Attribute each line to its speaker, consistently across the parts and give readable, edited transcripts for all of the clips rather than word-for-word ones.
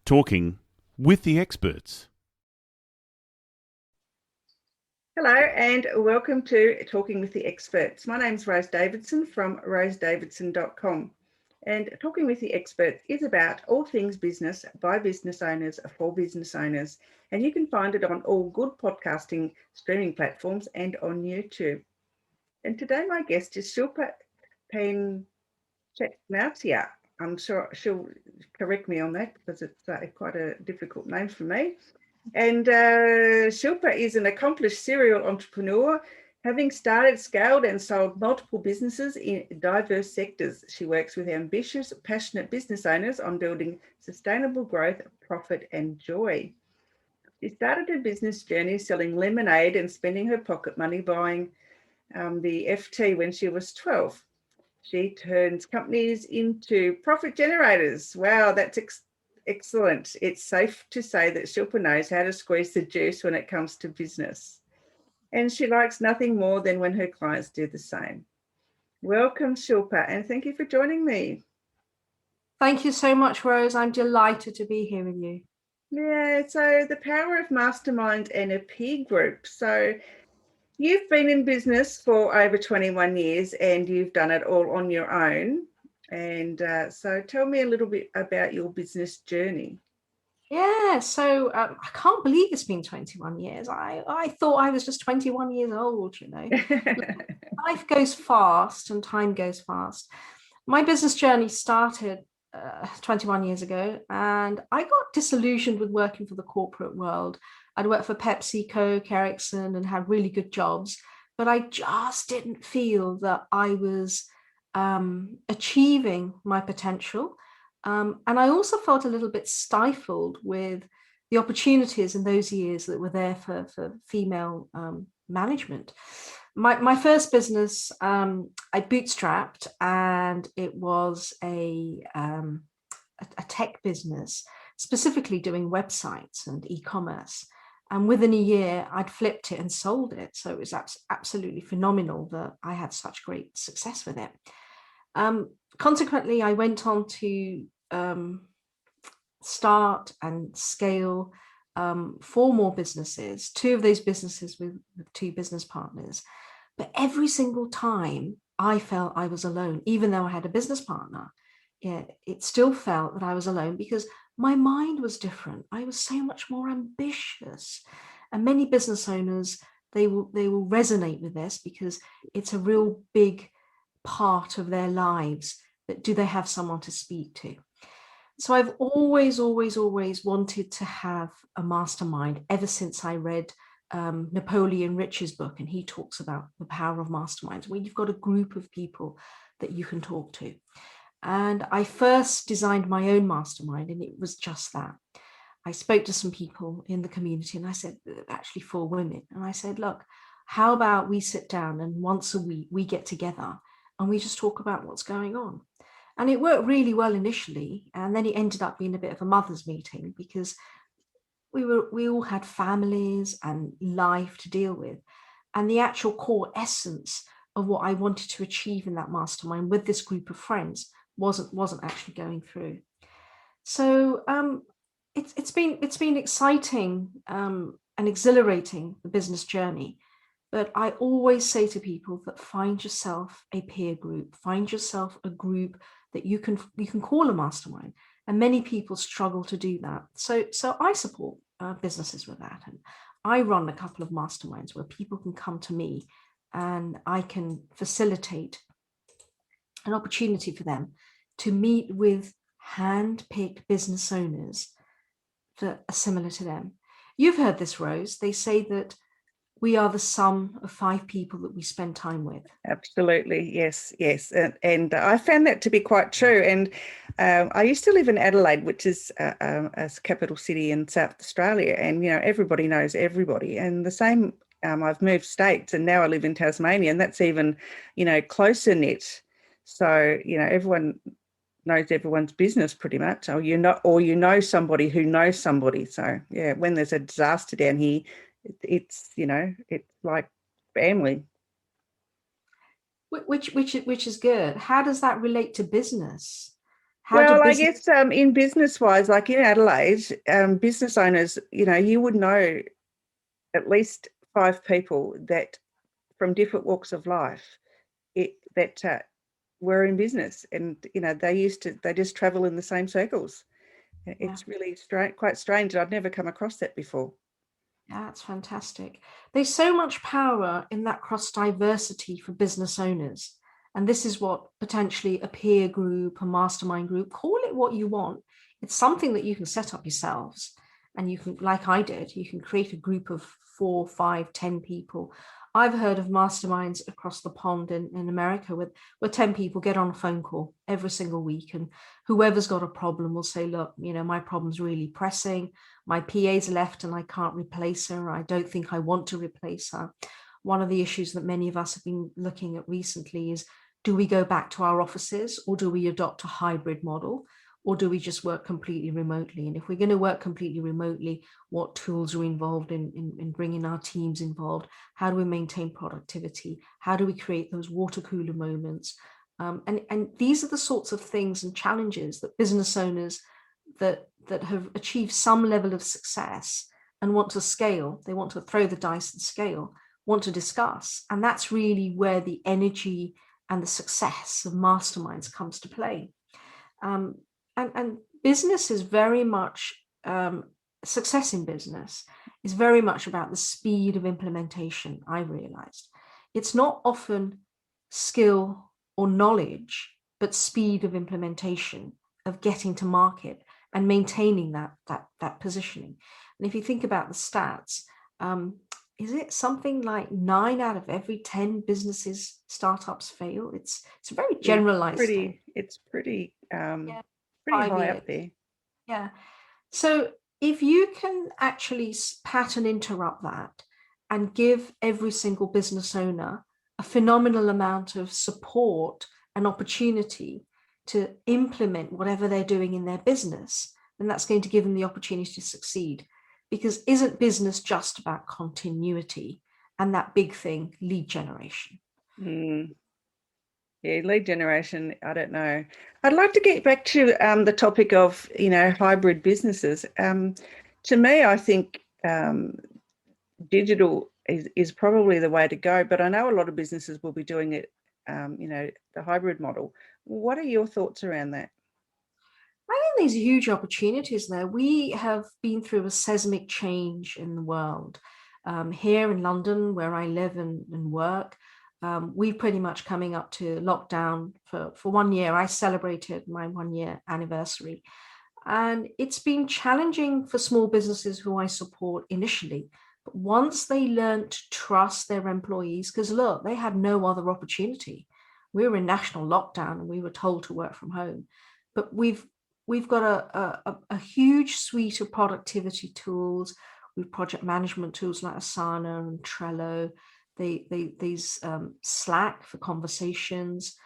Speaker 1: Talking with the experts.
Speaker 2: Hello and welcome to Talking with the Experts. My name's Rose Davidson from rosedavidson.com, and Talking with the Experts is about all things business by business owners for business owners, and you can find it on all good podcasting streaming platforms and on YouTube. And today my guest is Shilpa Panchmatia. I'm sure she'll correct me on that because it's quite a difficult name for me. And Shilpa is an accomplished serial entrepreneur, having started, scaled, and sold multiple businesses in diverse sectors. She works with ambitious, passionate business owners on building sustainable growth, profit, and joy. She started her business journey selling lemonade and spending her pocket money buying the FT when she was 12. She turns companies into profit generators. Wow, that's excellent. It's safe to say that Shilpa knows how to squeeze the juice when it comes to business. And she likes nothing more than when her clients do the same. Welcome, Shilpa, and thank you for joining me.
Speaker 3: Thank you so much, Rose. I'm delighted to be here with you.
Speaker 2: Yeah, so the power of masterminds and a peer group. So you've been in business for over 21 years and you've done it all on your own. And so tell me a little bit about your business journey.
Speaker 3: Yeah, so I can't believe it's been 21 years. I thought I was just 21 years old, Life goes fast and time goes fast. My business journey started 21 years ago, and I got disillusioned with working for the corporate world. I'd worked for Pepsi, Coke, Ericsson, and had really good jobs, but I just didn't feel that I was achieving my potential. And I also felt a little bit stifled with the opportunities in those years that were there for female management. My first business, I bootstrapped, and it was a tech business, specifically doing websites and e-commerce. And within a year, I'd flipped it and sold it. So it was absolutely phenomenal that I had such great success with it. Consequently, I went on to start and scale 4 more businesses, 2 of those businesses with 2 business partners. But every single time I felt I was alone, even though I had a business partner, it still felt that I was alone because my mind was different. I was so much more ambitious. And many business owners, they will resonate with this because it's a real big part of their lives. That do they have someone to speak to? So I've always wanted to have a mastermind ever since I read Napoleon Rich's book, and he talks about the power of masterminds, where you've got a group of people that you can talk to. And I first designed my own mastermind, and it was just that. I spoke to some people in the community, and I said, actually 4 women, and I said, look, how about we sit down and once a week we get together and we just talk about what's going on. And it worked really well initially, and then it ended up being a bit of a mother's meeting because we all had families and life to deal with. And the actual core essence of what I wanted to achieve in that mastermind with this group of friends wasn't actually going through. So it's been exciting and exhilarating, the business journey. But I always say to people that find yourself a peer group, find yourself a group that you can call a mastermind. And many people struggle to do that. So I support businesses with that. And I run a couple of masterminds where people can come to me and I can facilitate an opportunity for them to meet with hand-picked business owners that are similar to them. You've heard this, Rose. They say that we are the sum of 5 people that we spend time with.
Speaker 2: Absolutely, yes. And I found that to be quite true. And I used to live in Adelaide, which is a capital city in South Australia, and everybody knows everybody. And the same, I've moved states, and now I live in Tasmania, and that's even closer knit. So everyone knows everyone's business pretty much, or somebody who knows somebody. So yeah, when there's a disaster down here, it's like family.
Speaker 3: Which is good. How does that relate to business? How do
Speaker 2: I
Speaker 3: business?
Speaker 2: guess in business wise, like in Adelaide, business owners, you would know at least 5 people that from different walks of life that were in business, and they just travel in the same circles.
Speaker 3: Yeah,
Speaker 2: It's really quite strange. I've never come across that before.
Speaker 3: yeah, it's fantastic. There's so much power in that cross diversity for business owners. And this is what potentially a peer group, a mastermind group, call it what you want. It's something that you can set up yourselves. And you can, like I did, you can create a group of 4, 5, 10 people. I've heard of masterminds across the pond in America where 10 people get on a phone call every single week. And whoever's got a problem will say, look, my problem's really pressing. My PA's left and I can't replace her. I don't think I want to replace her. One of the issues that many of us have been looking at recently is, do we go back to our offices, or do we adopt a hybrid model, or do we just work completely remotely? And if we're going to work completely remotely, what tools are involved in bringing our teams involved? How do we maintain productivity? How do we create those water cooler moments? And these are the sorts of things and challenges that business owners that have achieved some level of success and want to scale, they want to throw the dice and scale, want to discuss. And that's really where the energy and the success of masterminds comes to play. Um, and business is very much, success in business is very much about the speed of implementation, I realized. It's not often skill or knowledge, but speed of implementation, of getting to market and maintaining that positioning. And if you think about the stats, is it something like 9 out of every 10 businesses, startups fail? It's a very generalized thing.
Speaker 2: It's pretty
Speaker 3: Yeah,
Speaker 2: pretty
Speaker 3: 5
Speaker 2: high
Speaker 3: years.
Speaker 2: up there.
Speaker 3: Yeah. So if you can actually pattern interrupt that and give every single business owner a phenomenal amount of support and opportunity to implement whatever they're doing in their business, then that's going to give them the opportunity to succeed. Because isn't business just about continuity and that big thing, lead generation?
Speaker 2: Mm. Yeah, lead generation, I don't know. I'd like to get back to the topic of, hybrid businesses. To me, I think digital is probably the way to go, but I know a lot of businesses will be doing it, the hybrid model. What are your thoughts around that?
Speaker 3: I think there's huge opportunities there. We have been through a seismic change in the world. Here in London, where I live and work, we're pretty much coming up to lockdown for 1 year. I celebrated my 1 year anniversary. And it's been challenging for small businesses who I support initially. But once they learn to trust their employees, because look, they had no other opportunity. We were in national lockdown and we were told to work from home. But we've got a huge suite of productivity tools with project management tools like Asana and Trello. These Slack for conversations.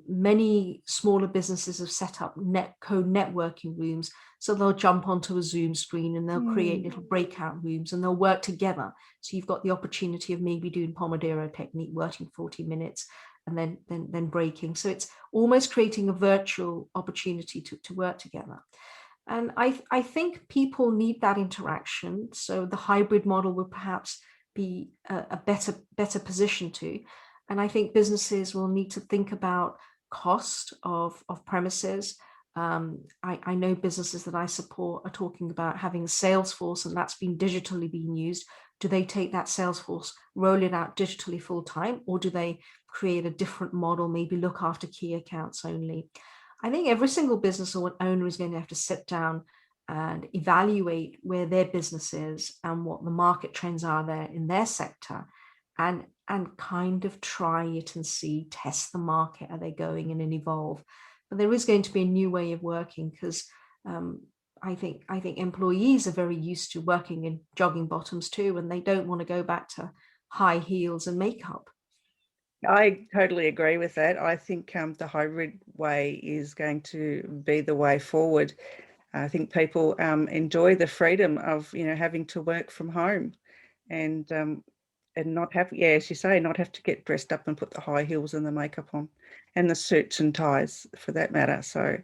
Speaker 3: Many smaller businesses have set up co-networking rooms, so they'll jump onto a Zoom screen and they'll create little breakout rooms and they'll work together. So you've got the opportunity of maybe doing Pomodoro technique, working 40 minutes and then breaking. So it's almost creating a virtual opportunity to work together. And I think people need that interaction. So the hybrid model will perhaps be a better position to. And I think businesses will need to think about cost of premises. I know businesses that I support are talking about having a sales force, and that's been digitally being used. Do they take that sales force, roll it out digitally full time, or do they create a different model, maybe look after key accounts only? I think every single business or owner is going to have to sit down and evaluate where their business is and what the market trends are there in their sector, and kind of try it and see, test the market, are they going in and evolve. But there is going to be a new way of working, because I think employees are very used to working in jogging bottoms too, and they don't want to go back to high heels and makeup.
Speaker 2: I totally agree with that. I think the hybrid way is going to be the way forward. I think people enjoy the freedom of, having to work from home and not have, as you say, not have to get dressed up and put the high heels and the makeup on and the suits and ties for that matter. So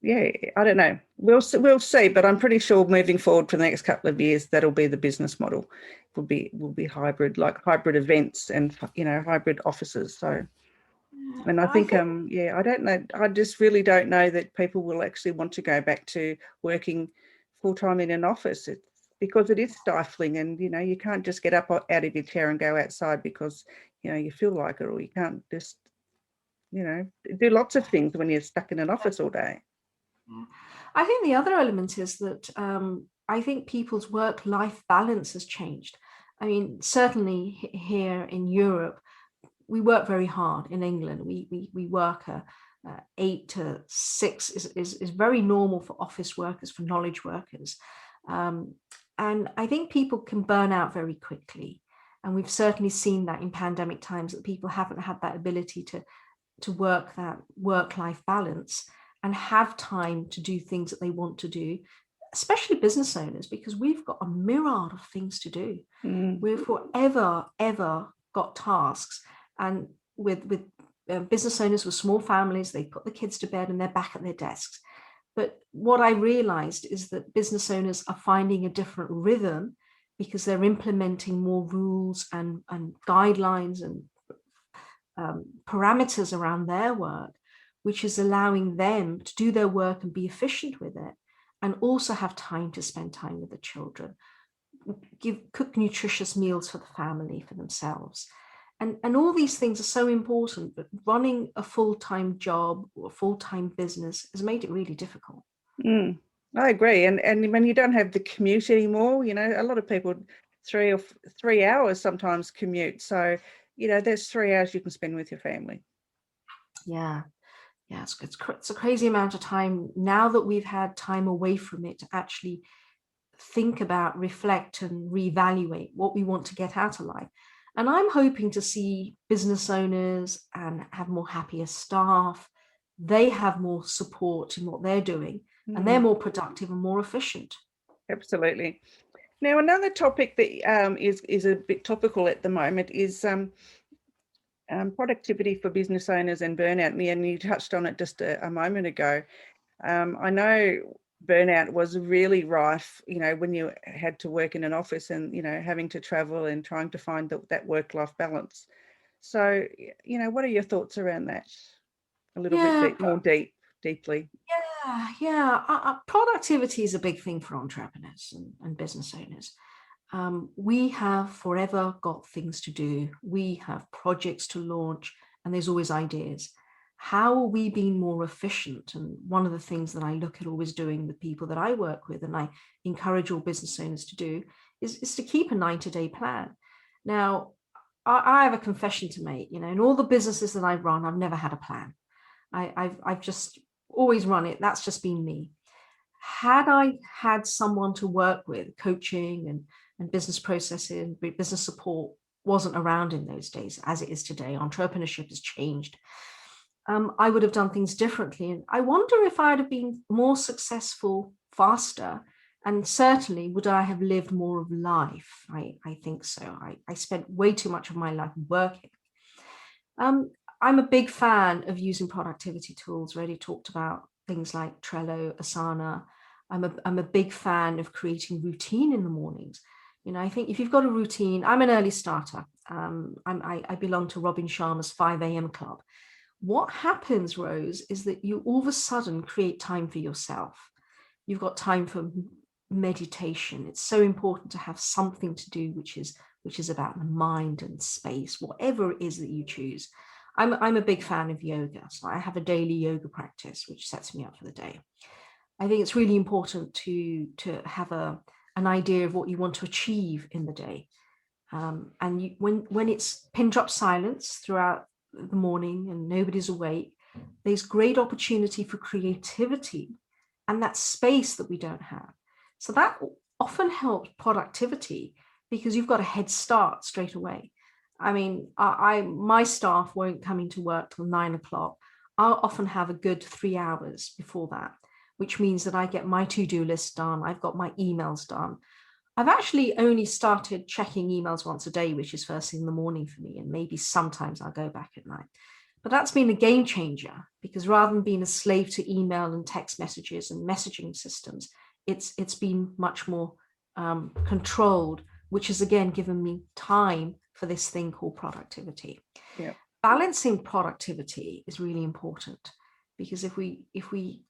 Speaker 2: yeah, I don't know. We'll see, but I'm pretty sure moving forward for the next couple of years, that'll be the business model. Will be hybrid, like hybrid events and hybrid offices. So, and I think I don't know. I just really don't know that people will actually want to go back to working full time in an office. It's because it is stifling, and you can't just get up out of your chair and go outside because you feel like it, or you can't just do lots of things when you're stuck in an office all day.
Speaker 3: I think the other element is that I think people's work-life balance has changed. I mean, certainly here in Europe, we work very hard. In England, we work 8 to 6 is very normal for office workers, for knowledge workers. And I think people can burn out very quickly. And we've certainly seen that in pandemic times, that people haven't had that ability to work that work-life balance and have time to do things that they want to do, especially business owners, because we've got a myriad of things to do. We've forever, ever got tasks. And with business owners with small families, they put the kids to bed and they're back at their desks. But what I realized is that business owners are finding a different rhythm because they're implementing more rules and guidelines and parameters around their work, which is allowing them to do their work and be efficient with it, and also have time to spend time with the children, cook nutritious meals for the family, for themselves. And all these things are so important, but running a full-time job or a full-time business has made it really difficult.
Speaker 2: I agree. And when you don't have the commute anymore, a lot of people 3 hours sometimes commute. So, there's 3 hours you can spend with your family.
Speaker 3: Yeah. It's a crazy amount of time now that we've had time away from it to actually think about, reflect and reevaluate what we want to get out of life. And I'm hoping to see business owners and have more happier staff. They have more support in what they're doing, and they're more productive and more efficient.
Speaker 2: Absolutely. Now, another topic that is a bit topical at the moment is productivity for business owners and burnout. And you touched on it just a moment ago. I know burnout was really rife, when you had to work in an office and, having to travel and trying to find that work-life balance. So, what are your thoughts around that? A little bit more deeply.
Speaker 3: Productivity is a big thing for entrepreneurs and business owners. We have forever got things to do. We have projects to launch, and there's always ideas. How are we being more efficient? And one of the things that I look at always doing with people that I work with, and I encourage all business owners to do, is to keep a 90-day plan. Now, I have a confession to make. In all the businesses that I run, I've never had a plan. I've just always run it. That's just been me. Had I had someone to work with, coaching and business processing, business support wasn't around in those days as it is today. Entrepreneurship has changed. I would have done things differently. And I wonder if I'd have been more successful faster. And certainly, would I have lived more of life? I think so. I spent way too much of my life working. I'm a big fan of using productivity tools. Already talked about things like Trello, Asana. I'm a big fan of creating routine in the mornings. I think if you've got a routine, I'm an early starter. I belong to Robin Sharma's 5 a.m. club. What happens, Rose, is that you all of a sudden create time for yourself. You've got time for meditation. It's so important to have something to do which is about the mind and space, whatever it is that you choose. I'm a big fan of yoga, so I have a daily yoga practice which sets me up for the day. I think it's really important to have an idea of what you want to achieve in the day, and when it's pin drop silence throughout the morning and nobody's awake, there's great opportunity for creativity and that space that we don't have. So that often helps productivity because you've got a head start straight away. I mean, my staff won't come into work till 9 o'clock. I'll often have a good 3 hours before that, which means that I get my to-do list done. I've got my emails done. I've actually only started checking emails once a day, which is first thing in the morning for me. And maybe sometimes I'll go back at night. But that's been a game changer, because rather than being a slave to email and text messages and messaging systems, it's been much more controlled, which has again given me time for this thing called productivity.
Speaker 2: Yeah.
Speaker 3: Balancing productivity is really important, because if we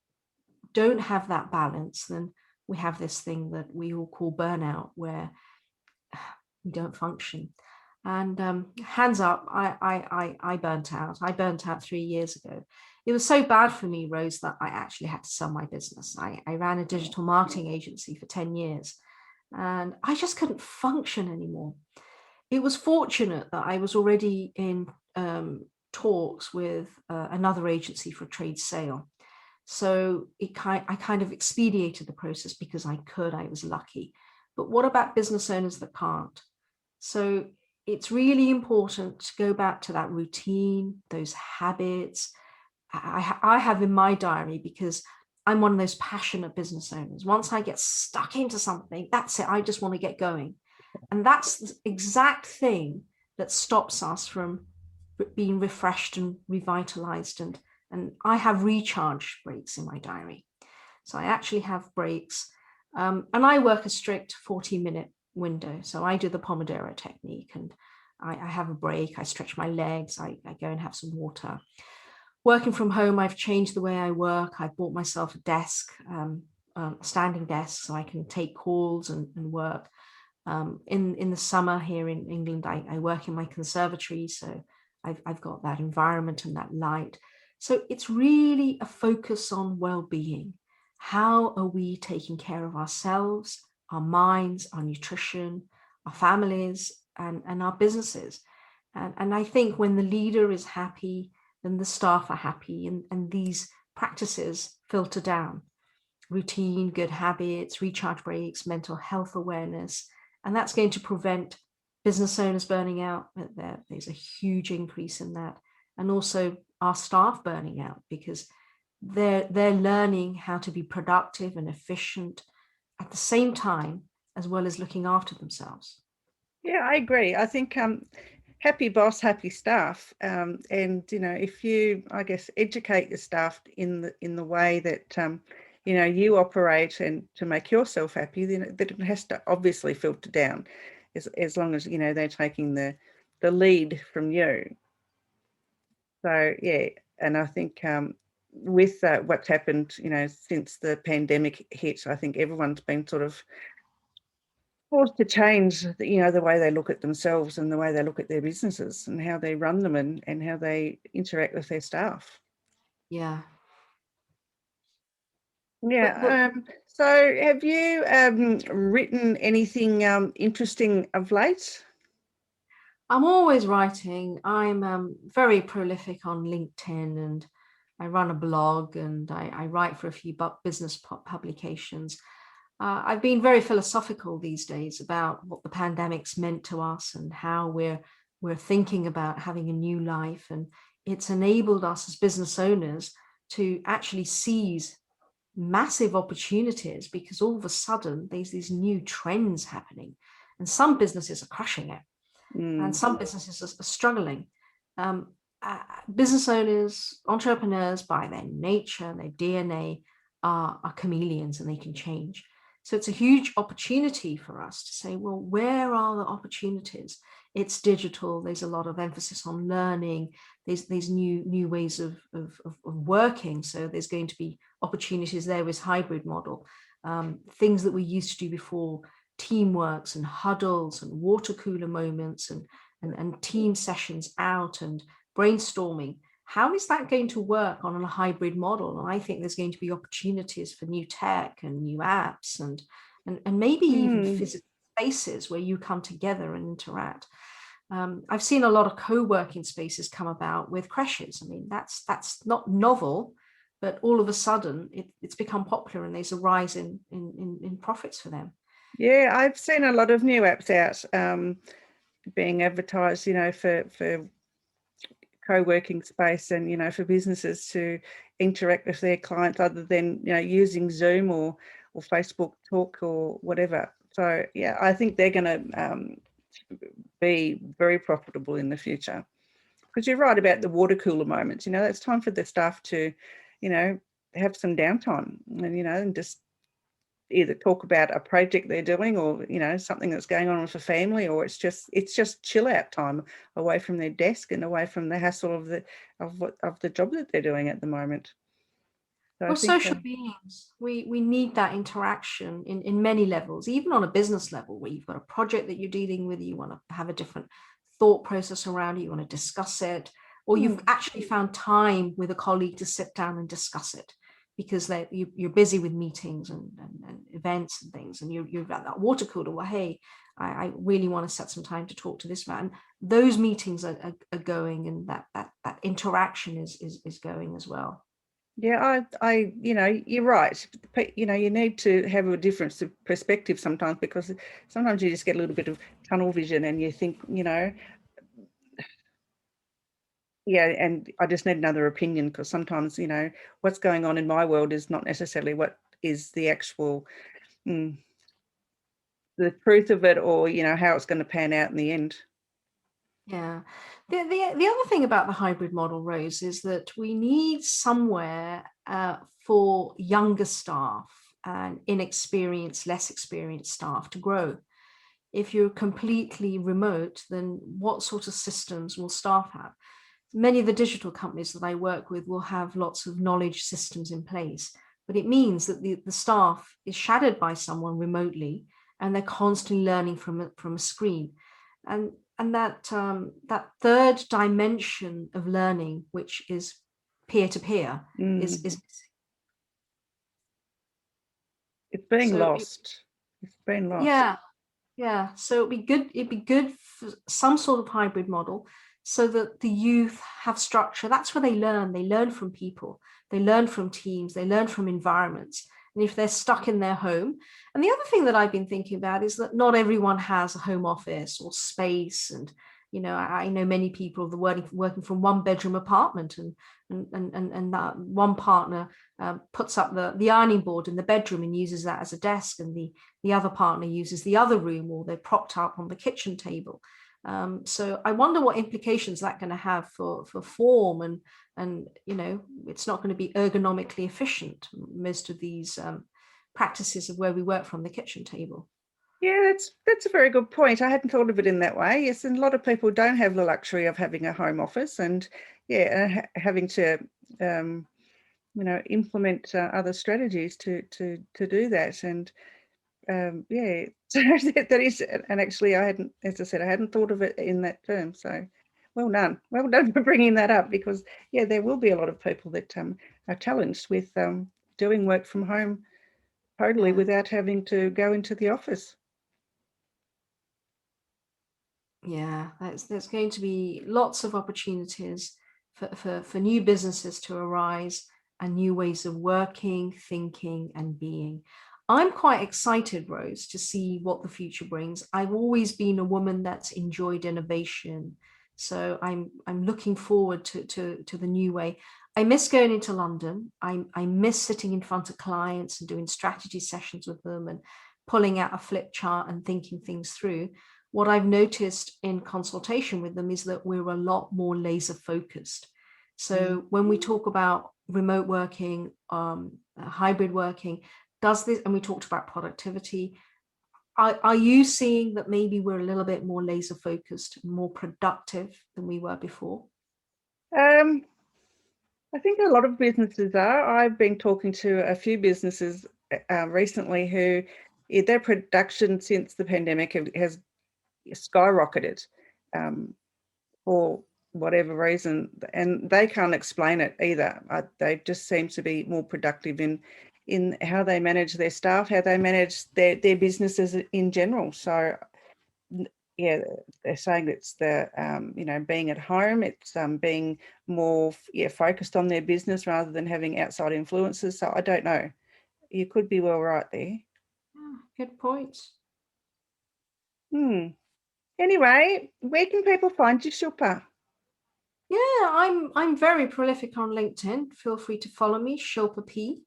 Speaker 3: don't have that balance, then we have this thing that we all call burnout, where we don't function. And hands up, I burnt out. I burnt out 3 years ago. It was so bad for me, Rose, that I actually had to sell my business. I ran a digital marketing agency for 10 years, and I just couldn't function anymore. It was fortunate that I was already in talks with another agency for a trade sale. So I kind of expedited the process because I was lucky. But what about business owners that can't? So it's really important to go back to that routine, those habits. I have in my diary, because I'm one of those passionate business owners. Once I get stuck into something, that's it. I just want to get going. And that's the exact thing that stops us from being refreshed and revitalized. And I have recharge breaks in my diary. So I actually have breaks. And I work a strict 40-minute window. So I do the Pomodoro technique, and I have a break. I stretch my legs. I go and have some water. Working from home, I've changed the way I work. I bought myself a desk, a standing desk, so I can take calls and work. In the summer here in England, I work in my conservatory, so I've got that environment and that light. So it's really a focus on well-being. How are we taking care of ourselves, our minds, our nutrition, our families, and our businesses? And I think when the leader is happy, then the staff are happy, and these practices filter down. Routine, good habits, recharge breaks, mental health awareness, and that's going to prevent business owners burning out. There's a huge increase in that. And also our staff burning out, because they're learning how to be productive and efficient at the same time, as well as looking after themselves.
Speaker 2: Yeah, I agree. I think happy boss, happy staff. And, if you, I guess, educate your staff in the way that, you operate, and to make yourself happy, then it has to obviously filter down, as long as, they're taking the lead from you. So, yeah, and I think with what's happened, since the pandemic hit, I think everyone's been sort of forced to change, the way they look at themselves and the way they look at their businesses and how they run them, and how they interact with their staff.
Speaker 3: Yeah.
Speaker 2: Yeah. So have you written anything interesting of late?
Speaker 3: I'm always writing. I'm very prolific on LinkedIn, and I run a blog, and I write for a few business publications. I've been very philosophical these days about what the pandemic's meant to us, and how we're thinking about having a new life. And it's enabled us as business owners to actually seize massive opportunities, because all of a sudden there's these new trends happening, and some businesses are crushing it. And some businesses are struggling. Business owners, entrepreneurs, by their nature, their DNA, are chameleons, and they can change. So it's a huge opportunity for us to say, well, where are the opportunities? It's digital. There's a lot of emphasis on learning. There's new ways of working. So there's going to be opportunities there with hybrid model. Things that we used to do before, teamworks and huddles and water cooler moments and team sessions out and brainstorming. How is that going to work on a hybrid model? And I think there's going to be opportunities for new tech and new apps, and maybe even physical spaces where you come together and interact. I've seen a lot of co-working spaces come about with creches. I mean, that's not novel, but all of a sudden it's become popular, and there's a rise in profits for them.
Speaker 2: Yeah, I've seen a lot of new apps out being advertised, for co-working space, and, for businesses to interact with their clients other than, using Zoom or Facebook Talk or whatever. So, yeah, I think they're going to be very profitable in the future. because you're right about the water cooler moments. It's time for the staff to, have some downtime and just either talk about a project they're doing, or something that's going on with a family, or it's just chill out time away from their desk and away from the hassle of the job that they're doing at the moment. So
Speaker 3: We're social beings. We need that interaction in many levels, even on a business level, where you've got a project that you're dealing with, you want to have a different thought process around it, you want to discuss it, or you've actually found time with a colleague to sit down and discuss it, because you're busy with meetings and events and things, and you're at that water cooler. Well, hey, I really want to set some time to talk to this man. Those meetings are going, and that interaction is going as well.
Speaker 2: Yeah, you're right. You need to have a different perspective sometimes, because sometimes you just get a little bit of tunnel vision and you think, yeah, and I just need another opinion, because sometimes, what's going on in my world is not necessarily what is the actual, the truth of it, or, how it's going to pan out in the end.
Speaker 3: Yeah. The other thing about the hybrid model, Rose, is that we need somewhere for younger staff and inexperienced, less experienced staff to grow. If you're completely remote, then what sort of systems will staff have? Many of the digital companies that I work with will have lots of knowledge systems in place, but it means that the staff is shadowed by someone remotely, and they're constantly learning from a screen. And that third dimension of learning, which is peer-to-peer, is
Speaker 2: it's being lost. It's being lost.
Speaker 3: Yeah. So it'd be good for some sort of hybrid model, so that the youth have structure. That's where they learn. They learn from people. They learn from teams. They learn from environments. And if they're stuck in their home, and the other thing that I've been thinking about is that not everyone has a home office or space. And, I know many people working from one bedroom apartment, and that one partner puts up the ironing board in the bedroom and uses that as a desk, and the other partner uses the other room, or they're propped up on the kitchen table. So I wonder what implications that's going to have for form, and it's not going to be ergonomically efficient, most of these practices of where we work from the kitchen table.
Speaker 2: Yeah, that's a very good point. I hadn't thought of it in that way. Yes, and a lot of people don't have the luxury of having a home office, and having to implement other strategies to do that. And so that is, and actually I hadn't, as I said, I hadn't thought of it in that term. So well done for bringing that up, because there will be a lot of people that are challenged with doing work from home totally without having to go into the office.
Speaker 3: Yeah, there's going to be lots of opportunities for new businesses to arise, and new ways of working, thinking, and being. I'm quite excited, Rose, to see what the future brings. I've always been a woman that's enjoyed innovation, so I'm looking forward to the new way. I miss going into London. I miss sitting in front of clients and doing strategy sessions with them, and pulling out a flip chart and thinking things through. What I've noticed in consultation with them is that we're a lot more laser focused. So when we talk about remote working, hybrid working, and we talked about productivity, are you seeing that maybe we're a little bit more laser focused, more productive than we were before?
Speaker 2: I think a lot of businesses are. I've been talking to a few businesses recently who their production since the pandemic has skyrocketed for whatever reason, and they can't explain it either. They just seem to be more productive in how they manage their staff, how they manage their businesses in general. So they're saying it's the being at home, it's being more focused on their business rather than having outside influences. So I don't know, you could be well right there.
Speaker 3: Good point.
Speaker 2: Anyway, where can people find you, Shilpa?
Speaker 3: Yeah, I'm very prolific on LinkedIn. Feel free to follow me, Shilpa P.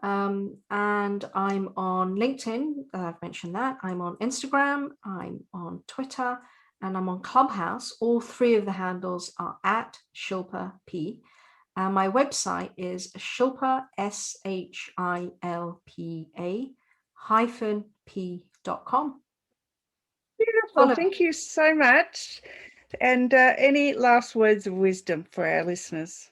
Speaker 3: And I'm on LinkedIn. I've mentioned that. I'm on Instagram. I'm on Twitter, and I'm on Clubhouse. All three of the handles are at Shilpa P. And my website is Shilpa, SHILPA-P.com.
Speaker 2: Beautiful. Thank you so much. And any last words of wisdom for our listeners?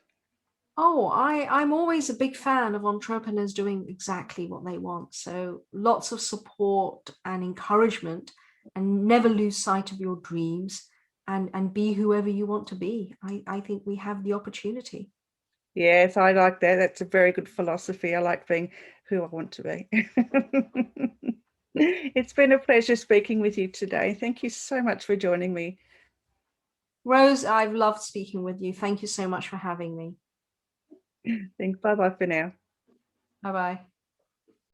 Speaker 3: Oh, I'm always a big fan of entrepreneurs doing exactly what they want. So lots of support and encouragement, and never lose sight of your dreams, and be whoever you want to be. I think we have the opportunity.
Speaker 2: Yes, I like that. That's a very good philosophy. I like being who I want to be. It's been a pleasure speaking with you today. Thank you so much for joining me.
Speaker 3: Rose, I've loved speaking with you. Thank you so much for having me.
Speaker 2: Bye-bye for now.
Speaker 3: Bye-bye.